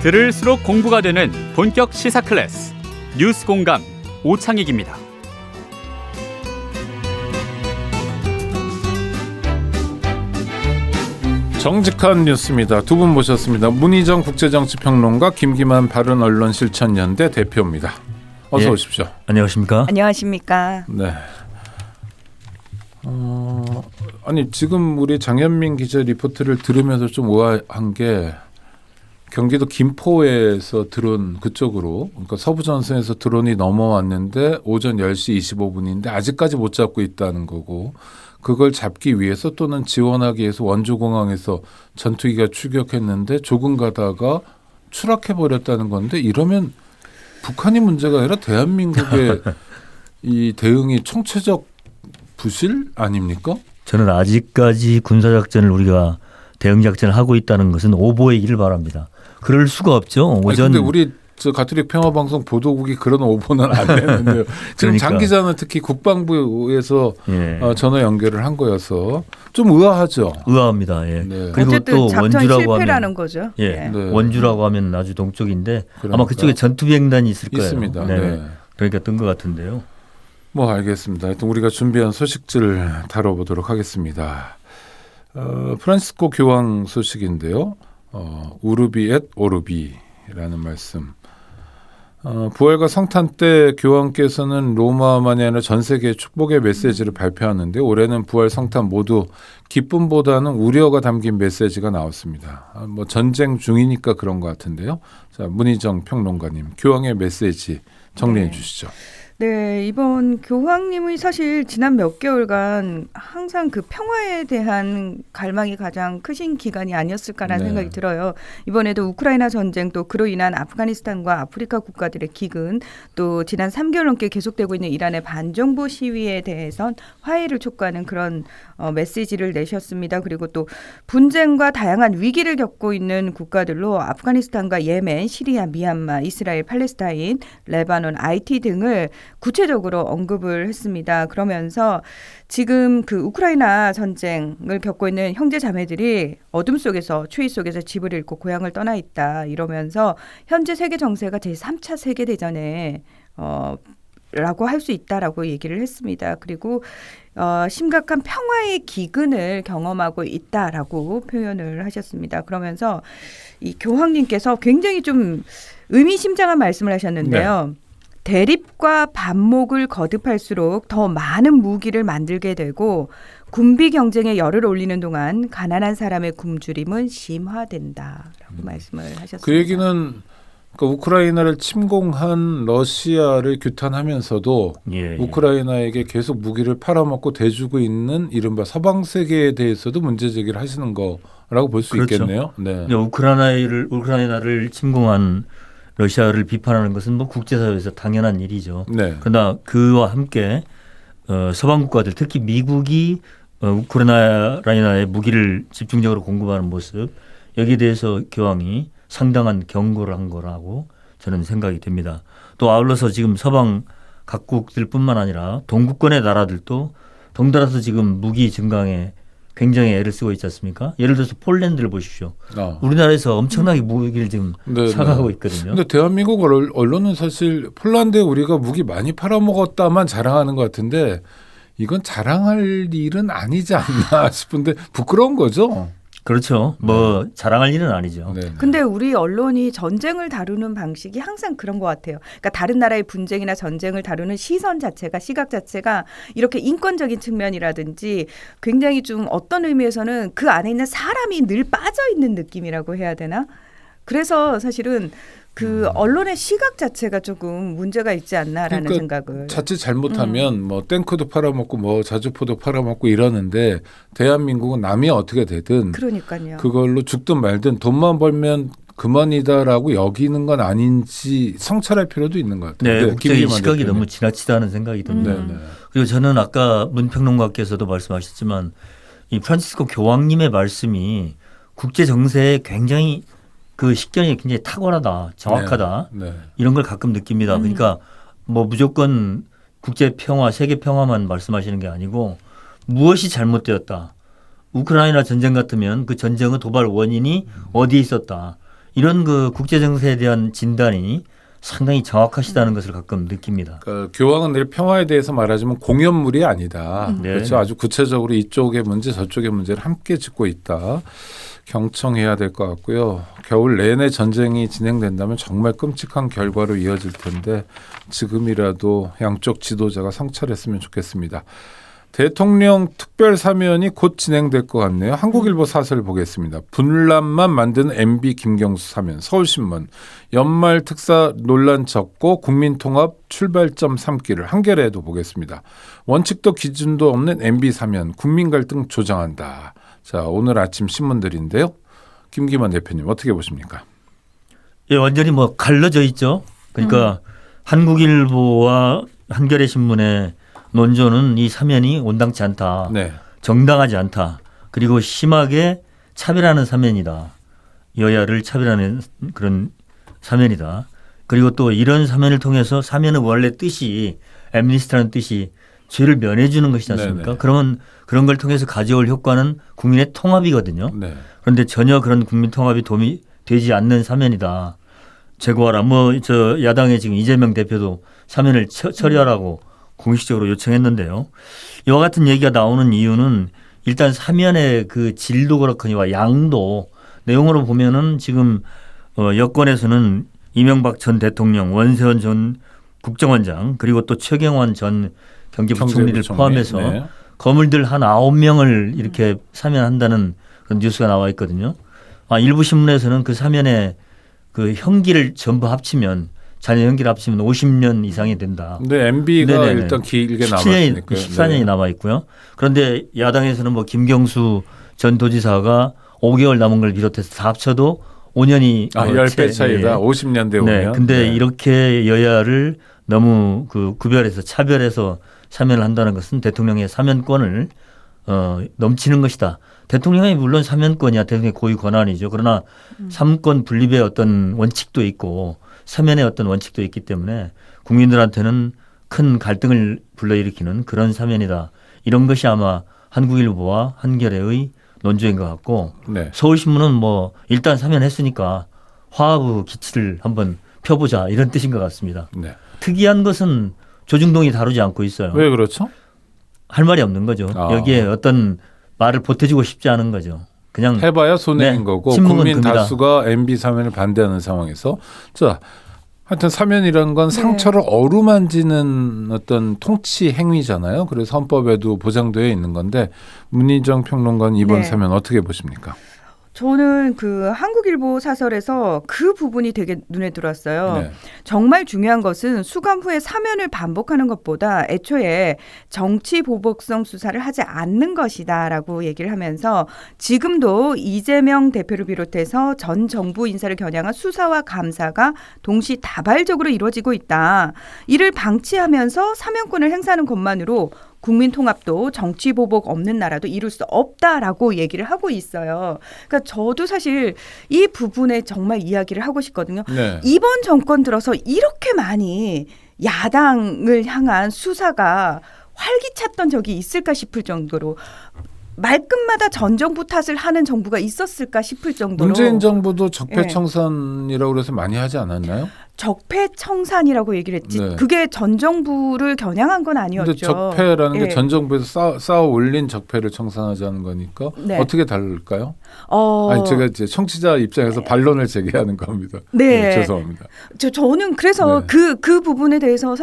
들을수록 공부가 되는 본격 시사 클래스 뉴스 공감 오창익입니다. 정직한 뉴스입니다. 두 분 모셨습니다. 문희정 국제정치평론가, 김기만 바른언론실천연대 대표입니다. 어서 오십시오. 안녕하십니까? 안녕하십니까? 네. 아니 지금 우리 장현민 기자 리포트를 들으면서 좀 의아한 게 경기도 김포에서 드론 그쪽으로, 그러니까 서부전선에서 드론이 넘어왔는데 오전 10시 25분인데 아직까지 못 잡고 있다는 거고, 그걸 잡기 위해서 또는 지원하기 위해서 원주공항에서 전투기가 출격했는데 조금 가다가 추락해버렸다는 건데, 이러면 북한이 문제가 아니라 대한민국의 이 대응이 총체적 부실 아닙니까? 저는 아직까지 군사작전을 우리가 대응작전을 하고 있다는 것은 오보이기를 바랍니다. 그럴 수가 없죠. 그런데 우리 저 가톨릭 평화방송 보도국이 그런 오보는 안 내는데요. 지금 장 기자는 특히 국방부에서 전화 연결을 한 거여서 좀 의아하죠. 의아합니다. 예. 네. 그리고 또 원주라고 실패라는 하면 거죠. 예. 네. 원주라고 하면 아주 동쪽인데 그러니까. 아마 그쪽에 전투비행단이 있을 거예요. 있습니다. 네. 네. 그러니까 뜬 것 같은데요. 뭐 알겠습니다. 하여튼 우리가 준비한 소식들을 다뤄보도록 하겠습니다. 프란시스코 교황 소식인데요. 우르비 엣 오르비라는 말씀. 부활과 성탄 때 교황께서는 로마만이 아니라 전 세계에 축복의 메시지를 발표하는데, 올해는 부활 성탄 모두 기쁨보다는 우려가 담긴 메시지가 나왔습니다. 뭐 전쟁 중이니까 그런 것 같은데요. 자, 문희정 평론가님, 교황의 메시지 정리해 주시죠. 네, 이번 교황님이 사실 지난 몇 개월간 항상 그 평화에 대한 갈망이 가장 크신 기간이 아니었을까라는 생각이 들어요. 이번에도 우크라이나 전쟁, 또 그로 인한 아프가니스탄과 아프리카 국가들의 기근, 또 지난 3개월 넘게 계속되고 있는 이란의 반정부 시위에 대해선 화해를 촉구하는 그런 메시지를 내셨습니다. 그리고 또 분쟁과 다양한 위기를 겪고 있는 국가들로 아프가니스탄과 예멘, 시리아, 미얀마, 이스라엘, 팔레스타인, 레바논, 하이티 등을 구체적으로 언급을 했습니다. 그러면서 지금 그 우크라이나 전쟁을 겪고 있는 형제 자매들이 어둠 속에서, 추위 속에서 집을 잃고 고향을 떠나 있다, 이러면서 현재 세계 정세가 제3차 세계대전에 라고 할 수 있다라고 얘기를 했습니다. 그리고 심각한 평화의 기근을 경험하고 있다라고 표현을 하셨습니다. 그러면서 이 교황님께서 굉장히 좀 의미심장한 말씀을 하셨는데요. 네. 대립과 반목을 거듭할수록 더 많은 무기를 만들게 되고 군비 경쟁에 열을 올리는 동안 가난한 사람의 굶주림은 심화된다라고 말씀을 하셨습니다. 그 얘기는 그러니까 우크라이나를 침공한 러시아를 규탄하면서도 우크라이나에게 계속 무기를 팔아먹고 대주고 있는 이른바 서방 세계에 대해서도 문제 제기를 하시는 거라고 볼 수 그렇죠. 있겠네요. 네. 우크라이나를 침공한 러시아를 비판하는 것은 뭐 국제사회에서 당연한 일이죠. 네. 그러나 그와 함께 서방 국가들, 특히 미국이 우크라이나에 무기를 집중적으로 공급하는 모습, 여기에 대해서 교황이 상당한 경고를 한 거라고 저는 생각이 됩니다. 또 아울러서 지금 서방 각국들뿐만 아니라 동구권의 나라들도 덩달아서 지금 무기 증강에 굉장히 애를 쓰고 있지 않습니까? 예를 들어서 폴란드를 보십시오. 우리나라에서 엄청나게 무기를 지금 사가고 있거든요. 그런데 대한민국 언론은 사실 폴란드에 우리가 무기 많이 팔아먹었다만 자랑하는 것 같은데, 이건 자랑할 일은 아니지 않나 싶은데 부끄러운 거죠. 그렇죠. 뭐 자랑할 일은 아니죠. 근데 우리 언론이 전쟁을 다루는 방식이 항상 그런 것 같아요. 그러니까 다른 나라의 분쟁이나 전쟁을 다루는 시선 자체가, 시각 자체가 이렇게 인권적인 측면이라든지 굉장히 좀 어떤 의미에서는 그 안에 있는 사람이 늘 빠져 있는 느낌이라고 해야 되나? 그래서 사실은 그 언론의 시각 자체가 조금 문제가 있지 않나라는 생각을. 자칫 잘못하면 뭐 탱크도 팔아먹고 뭐 자주포도 팔아먹고 이러는데, 대한민국은 남이 어떻게 되든 그러니까요. 그걸로 죽든 말든 돈만 벌면 그만이다라고 여기는 건 아닌지 성찰할 필요도 있는 것 같아요. 네, 국제의 시각이 너무 지나치다는 생각이 듭니다. 그리고 저는 아까 문 평론가께서도 말씀하셨지만 이 프란시스코 교황님의 말씀이 국제 정세에 굉장히 그 식견이 굉장히 탁월하다, 정확하다, 이런 걸 가끔 느낍니다. 그러니까 뭐 무조건 국제 평화, 세계 평화만 말씀하시는 게 아니고 무엇이 잘못되었다. 우크라이나 전쟁 같으면 그 전쟁의 도발 원인이 어디에 있었다. 이런 그 국제 정세에 대한 진단이 상당히 정확하시다는 것을 가끔 느낍니다. 그러니까 교황은 늘 평화에 대해서 말하자면 공연물이 아니다. 네. 그렇죠. 아주 구체적으로 이쪽의 문제 저쪽의 문제를 함께 짚고 있다. 경청해야 될 것 같고요. 겨울 내내 전쟁이 진행된다면 정말 끔찍한 결과로 이어질 텐데 지금이라도 양쪽 지도자가 성찰했으면 좋겠습니다. 대통령 특별사면이 곧 진행될 것 같네요. 한국일보 사설 보겠습니다. 분란만 만든 MB 김경수 사면, 서울신문. 연말 특사 논란 적고 국민통합 출발점 삼기를 한겨레에도 보겠습니다. 원칙도 기준도 없는 MB 사면, 국민 갈등 조장한다. 자, 오늘 아침 신문들인데요. 김기만 대표님 어떻게 보십니까? 예, 완전히 뭐 갈라져 있죠. 그러니까 한국일보와 한겨레 신문의 논조는 이 사면이 온당치 않다. 네. 정당하지 않다. 그리고 심하게 차별하는 사면이다. 여야를 차별하는 그런 사면이다. 그리고 또 이런 사면을 통해서 사면의 원래 뜻이 애미니스트라는 뜻이 죄를 면해 주는 것이지 않습니까? 네네. 그러면 그런 걸 통해서 가져올 효과는 국민의 통합이거든요. 네. 그런데 전혀 그런 국민 통합이 도움이 되지 않는 사면이다. 제거하라. 뭐 저 야당의 지금 이재명 대표도 사면을 처리하라고 공식적으로 요청했는데요. 이와 같은 얘기가 나오는 이유는 일단 사면의 그 질도 그렇거니와 양도 내용으로 보면은 지금 여권에서는 이명박 전 대통령, 원세훈 전 국정원장 그리고 또 최경환 전 경제부총리를 포함해서 네. 거물들 한 9명을 이렇게 사면한다는 그런 뉴스가 나와 있거든요. 일부 신문에서는 그 사면에 그 형기를 전부 합치면 자녀 형기를 합치면 50년 이상이 된다. 근데 MB가 네네네. 일단 길게 17년이, 남았으니까 14년이 네. 남아 있고요. 그런데 야당에서는 뭐 김경수 전 도지사가 5개월 남은 걸 비롯해서 다 합쳐도 5년이 10배 차이다. 네. 50년대 오면. 네. 근데 네. 이렇게 여야를 너무 그 구별해서 차별해서 사면을 한다는 것은 대통령의 사면권을 넘치는 것이다. 대통령이 물론 사면권이야 대통령의 고유 권한이죠. 그러나 삼권 분립의 어떤 원칙도 있고 사면의 어떤 원칙도 있기 때문에 국민들한테는 큰 갈등을 불러일으키는 그런 사면이다. 이런 것이 아마 한국일보와 한겨레의 논조인 것 같고 네. 서울신문은 뭐 일단 사면했으니까 화합의 기치를 한번 펴보자 이런 뜻인 것 같습니다. 네. 특이한 것은 조중동이 다루지 않고 있어요. 왜 그렇죠? 할 말이 없는 거죠. 여기에 어떤 말을 보태주고 싶지 않은 거죠. 그냥 해봐야 손해인 네, 거고 신문은 국민 금이다. 다수가 MB 사면을 반대하는 상황에서 자 하여튼 사면이라는 건 네. 상처를 어루만지는 어떤 통치 행위잖아요. 그래서 헌법에도 보장되어 있는 건데 문희정 평론가는 이번 네. 사면 어떻게 보십니까? 저는 그 한국일보 사설에서 그 부분이 되게 눈에 들어왔어요. 네. 정말 중요한 것은 수감 후에 사면을 반복하는 것보다 애초에 정치 보복성 수사를 하지 않는 것이다라고 얘기를 하면서 지금도 이재명 대표를 비롯해서 전 정부 인사를 겨냥한 수사와 감사가 동시다발적으로 이루어지고 있다. 이를 방치하면서 사면권을 행사하는 것만으로 국민 통합도 정치 보복 없는 나라도 이룰 수 없다라고 얘기를 하고 있어요. 그러니까 저도 사실 이 부분에 정말 이야기를 하고 싶거든요. 네. 이번 정권 들어서 이렇게 많이 야당을 향한 수사가 활기찼던 적이 있을까 싶을 정도로 말끝마다 전 정부 탓을 하는 정부가 있었을까 싶을 정도로 문재인 정부도 적폐청산이라고 네. 그래서 많이 하지 않았나요? 적폐청산이라고 얘기를 했지. 네. 그게 전 정부를 겨냥한 건 아니었죠. 근데 적폐라는 예. 게 전 정부에서 쌓아 올린 적폐를 청산하자는 거니까 네. 어떻게 다를까요? 아니 제가 이제 청취자 입장에서 반론을 제기하는 겁니다. 네. 죄송합니다. 저는 그래서 네. 그 부분에 대해서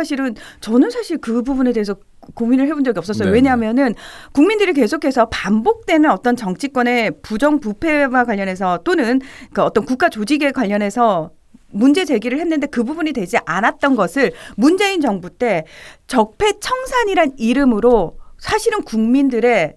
저는 사실 그 부분에 대해서 고민을 해본 적이 없었어요. 네. 왜냐하면은 국민들이 계속해서 반복되는 어떤 정치권의 부정부패와 관련해서 또는 그 어떤 국가 조직에 관련해서 문제 제기를 했는데 그 부분이 되지 않았던 것을 문재인 정부 때 적폐청산이란 이름으로 사실은 국민들의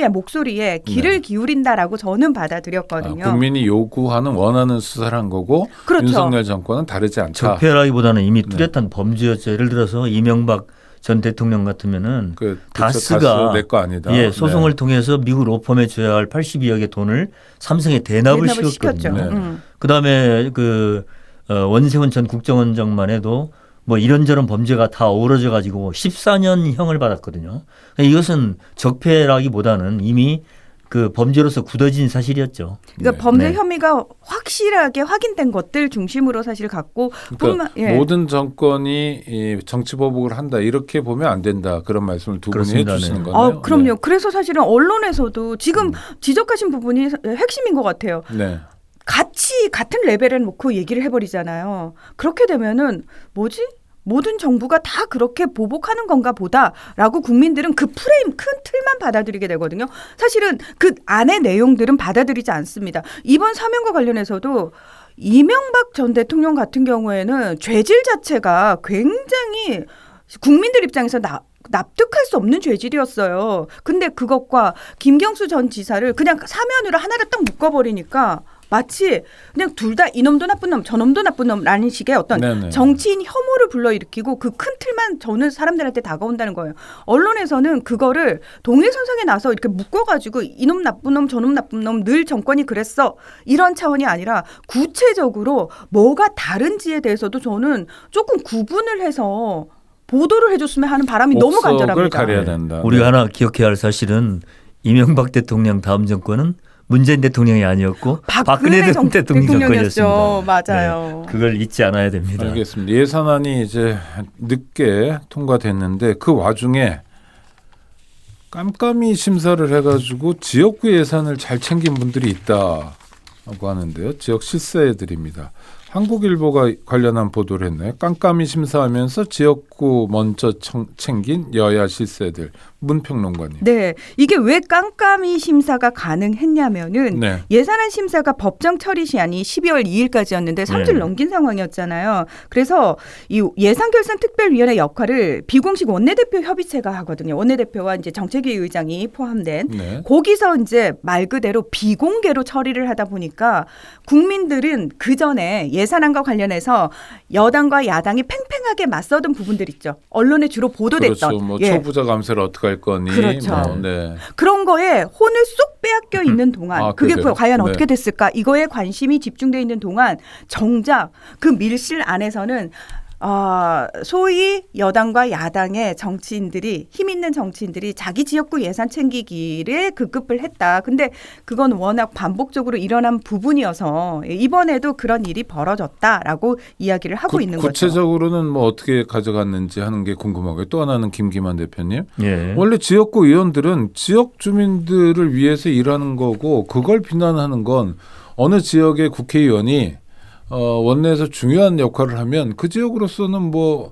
목소리에 귀를 네. 기울인다라고 저는 받아들였거든요. 국민이 요구하는 원하는 수사를 한 거고 그렇죠. 윤석열 정권은 다르지 않다. 적폐라기보다는 이미 네. 뚜렷한 범죄였죠. 예를 들어서 이명박 전 대통령 같으면은 다스가 내 거 아니다. 예, 소송을 통해서 미국 로펌에 줘야 할 82억의 돈을 삼성에 대납을 시켰죠. 시켰거든요. 네. 그다음에 원세훈 전 국정원장만 해도 뭐 이런저런 범죄가 다 어우러져 가지고 14년 형을 받았거든요. 이것은 적폐라기보다는 이미 그 범죄로서 굳어진 사실이었죠. 그러니까 네. 범죄 네. 혐의가 확실하게 확인된 것들 중심으로 사실 갖고 그러니까 예. 모든 정권이 이 정치 보복을 한다 이렇게 보면 안 된다 그런 말씀을 두 분이 그렇습니다. 해주시는 네. 거네요. 그럼요. 그래서 사실은 언론에서도 지금 지적하신 부분이 핵심인 것 같아요. 네. 같은 레벨에 놓고 얘기를 해버리잖아요. 그렇게 되면은 뭐지? 모든 정부가 다 그렇게 보복하는 건가 보다라고 국민들은 그 프레임 큰 틀만 받아들이게 되거든요. 사실은 그 안의 내용들은 받아들이지 않습니다. 이번 사면과 관련해서도 이명박 전 대통령 같은 경우에는 죄질 자체가 굉장히 국민들 입장에서 납득할 수 없는 죄질이었어요. 근데 그것과 김경수 전 지사를 그냥 사면으로 하나를 딱 묶어버리니까 마치 그냥 둘 다 이놈도 나쁜 놈 저놈도 나쁜 놈라는 식의 어떤 네네. 정치인 혐오를 불러일으키고 그 큰 틀만 저는 사람들한테 다가온다는 거예요. 언론에서는 그거를 동일선상에 나서 이렇게 묶어가지고 이놈 나쁜 놈 저놈 나쁜 놈 늘 정권이 그랬어 이런 차원이 아니라 구체적으로 뭐가 다른지에 대해서도 저는 조금 구분을 해서 보도를 해줬으면 하는 바람이 너무 옥석을 간절합니다. 가려야 된다. 우리가 네. 하나 기억해야 할 사실은 이명박 대통령 다음 정권은 문재인 대통령이 아니었고 박근혜 대통령 정권이었습니다. 맞아요. 네, 그걸 잊지 않아야 됩니다. 알겠습니다. 예산안이 이제 늦게 통과됐는데 그 와중에 깜깜이 심사를 해가지고 지역구 예산을 잘 챙긴 분들이 있다고 하는데요. 지역 실세들입니다. 한국일보가 관련한 보도를 했나요? 깜깜이 심사하면서 지역구 먼저 챙긴 여야 실세들. 문평론가님. 네, 이게 왜 깜깜이 심사가 가능했냐면은 네. 예산안 심사가 법정 처리 시한이 12월 2일까지였는데 3주를 네. 넘긴 상황이었잖아요. 그래서 이 예산결산특별위원회 역할을 비공식 원내대표 협의체가 하거든요. 원내대표와 이제 정책위 의장이 포함된 네. 거기서 이제 말 그대로 비공개로 처리를 하다 보니까 국민들은 그 전에 예산안과 관련해서 여당과 야당이 팽팽하게 맞서던 부분들 있죠. 언론에 주로 보도됐던. 그렇죠. 뭐 예. 초부자 감세를 어떻게 할 거니. 그렇죠. 네. 그런 거에 혼을 쏙 빼앗겨 있는 동안 그게 그래요? 과연 네. 어떻게 됐을까 이거에 관심이 집중돼 있는 동안 정작 그 밀실 안에서는 소위 여당과 야당의 정치인들이 힘 있는 정치인들이 자기 지역구 예산 챙기기를 급급을 했다. 근데 그건 워낙 반복적으로 일어난 부분이어서 이번에도 그런 일이 벌어졌다라고 이야기를 하고 있는 거죠. 구체적으로는 뭐 어떻게 가져갔는지 하는 게 궁금하고요. 또 하나는 김기만 대표님. 예. 원래 지역구 의원들은 지역 주민들을 위해서 일하는 거고 그걸 비난하는 건 어느 지역의 국회의원이 원내에서 중요한 역할을 하면 그 지역으로서는 뭐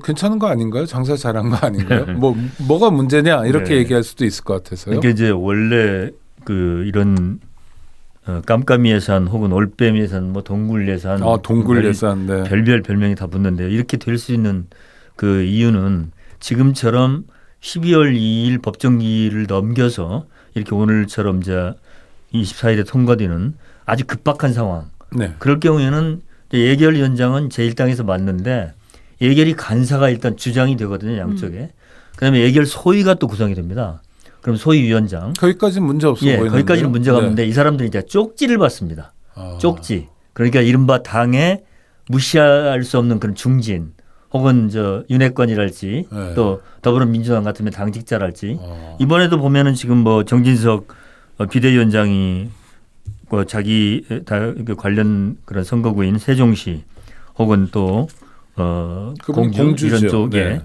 괜찮은 거 아닌가요? 장사 잘한 거 아닌가요? 뭐가 문제냐 이렇게 네. 얘기할 수도 있을 것 같아서요. 이게 이제 원래 그 이런 깜깜이 예산 혹은 올빼미 예산, 뭐 동굴 예산, 동굴 예산, 네. 별별 별명이 다 붙는데요. 이렇게 될 수 있는 그 이유는 지금처럼 12월 2일 법정기일을 넘겨서 이렇게 오늘처럼 이제 24일에 통과되는 아주 급박한 상황. 네. 그럴 경우에는 예결위원장은 제1당에서 맞는데 예결위 간사가 일단 주장이 되거든요. 양쪽에. 그다음에 예결 소위가 또 구성이 됩니다. 그럼 소위위원장. 거기까지는 문제 없어 보이는데요. 거기까지는 문제가 네. 없는데 이 사람들이 이제 쪽지를 받습니다. 쪽지. 그러니까 이른바 당에 무시할 수 없는 그런 중진 혹은 윤핵관이랄지 네. 또 더불어민주당 같으면 당직자랄지 이번에도 보면은 지금 뭐 정진석 비대위원장이 자기 관련 그런 선거구인 세종시 혹은 또 공주 이런 쪽에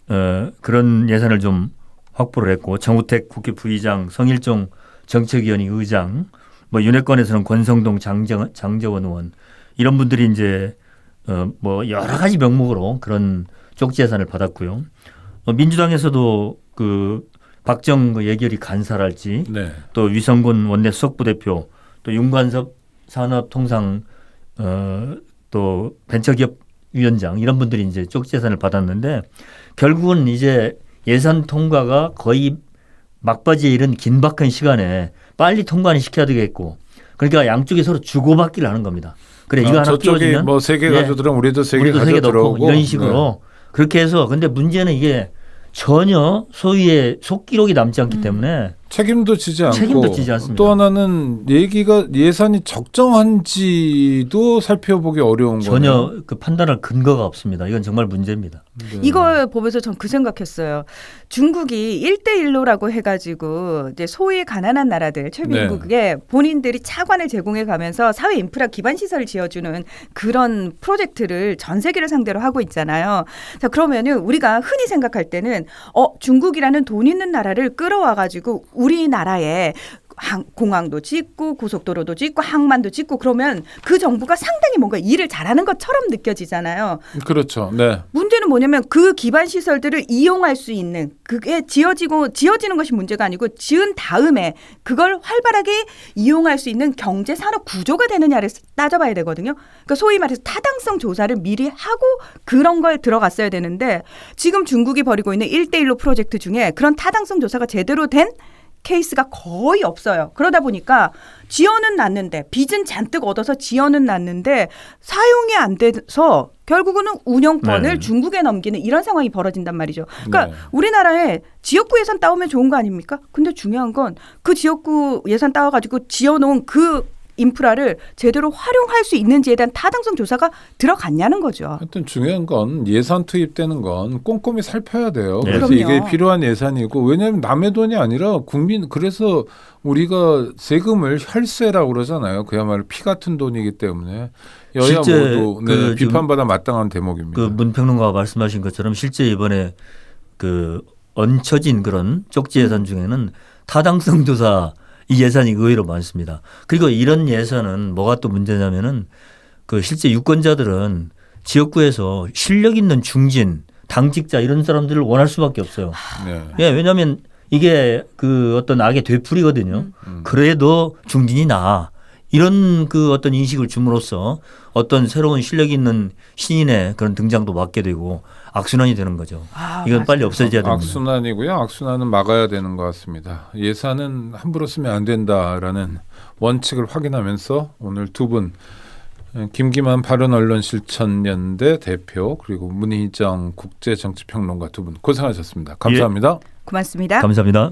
네. 그런 예산을 좀 확보를 했고 정우택 국회 부의장, 성일종 정책위원회 의장, 뭐 윤핵관에서는 권성동 장재원 의원 이런 분들이 이제 뭐 여러 가지 명목으로 그런 쪽지 예산을 받았고요. 민주당에서도 그 박정 예결위 간사랄지 네. 또 위성군 원내 수석부대표 또 윤관섭 산업통상 또 벤처기업 위원장 이런 분들이 이제 쪽지 예산을 받았는데 결국은 이제 예산 통과가 거의 막바지에 이른 긴박한 시간에 빨리 통과는 시켜야 되겠고 그러니까 양쪽이 서로 주고받기를 하는 겁니다. 그래 이거 하나 저쪽이 띄워주면 뭐 3개 가져들면 우리도 3개 넣고 가져들어오고 이런 식으로 그렇게 해서 근데 문제는 이게 전혀 소위의 속기록이 남지 않기 때문에 책임도 지지 않고 책임도 지지 않습니다. 또 하나는 예산이 적정한지도 살펴보기 어려운 거예요. 전혀 그 판단할 근거가 없습니다. 이건 정말 문제입니다. 네. 이걸 보면서 전 그 생각했어요. 중국이 1대1로라고 해가지고 이제 소위 가난한 나라들 최빈국에 본인들이 차관을 제공해 가면서 사회 인프라 기반 시설을 지어주는 그런 프로젝트를 전 세계를 상대로 하고 있잖아요. 자, 그러면은 우리가 흔히 생각할 때는 중국이라는 돈 있는 나라를 끌어와가지고 우리나라에 공항도 짓고 고속도로도 짓고 항만도 짓고 그러면 그 정부가 상당히 뭔가 일을 잘하는 것처럼 느껴지잖아요. 그렇죠. 네. 문제는 뭐냐면 그 기반 시설들을 이용할 수 있는 그게 지어지는 것이 문제가 아니고 지은 다음에 그걸 활발하게 이용할 수 있는 경제 산업 구조가 되느냐를 따져봐야 되거든요. 그러니까 소위 말해서 타당성 조사를 미리 하고 그런 걸 들어갔어야 되는데 지금 중국이 벌이고 있는 1대1로 프로젝트 중에 그런 타당성 조사가 제대로 된 케이스가 거의 없어요. 그러다 보니까 지원은 났는데 빚은 잔뜩 얻어서 지원은 났는데 사용이 안 돼서 결국은 운영권을 중국에 넘기는 이런 상황이 벌어진단 말이죠. 그러니까 우리나라에 지역구 예산 따오면 좋은 거 아닙니까? 근데 중요한 건 그 지역구 예산 따와가지고 지어놓은 그 인프라를 제대로 활용할 수 있는지에 대한 타당성 조사가 들어갔냐는 거죠. 하여튼 중요한 건 예산 투입되는 건 꼼꼼히 살펴야 돼요. 네. 그래서 그럼요. 이게 필요한 예산이고 왜냐하면 남의 돈이 아니라 그래서 우리가 세금을 혈세라고 그러잖아요. 그야말로 피 같은 돈이기 때문에 여야 실제 모두 비판받아 마땅한 대목입니다. 그 문평론가가 말씀하신 것처럼 실제 이번에 그 얹혀진 그런 쪽지 예산 중에는 타당성 조사 이 예산이 의외로 많습니다. 그리고 이런 예산은 뭐가 또 문제냐면은 그 실제 유권자들은 지역구에서 실력 있는 중진, 당직자 이런 사람들을 원할 수밖에 없어요. 네. 예, 왜냐하면 이게 그 어떤 악의 되풀이거든요. 그래도 중진이 나. 이런 그 어떤 인식을 줌으로써 어떤 새로운 실력 있는 신인의 그런 등장도 막게 되고 악순환이 되는 거죠. 이건 맞아요. 빨리 없어져야 됩니다. 악순환이고요. 악순환은 막아야 되는 것 같습니다. 예산은 함부로 쓰면 안 된다라는 원칙을 확인하면서 오늘 두 분 김기만 바른언론실천연대 대표 그리고 문희정 국제정치평론가 두 분 고생하셨습니다. 감사합니다. 고맙습니다. 감사합니다.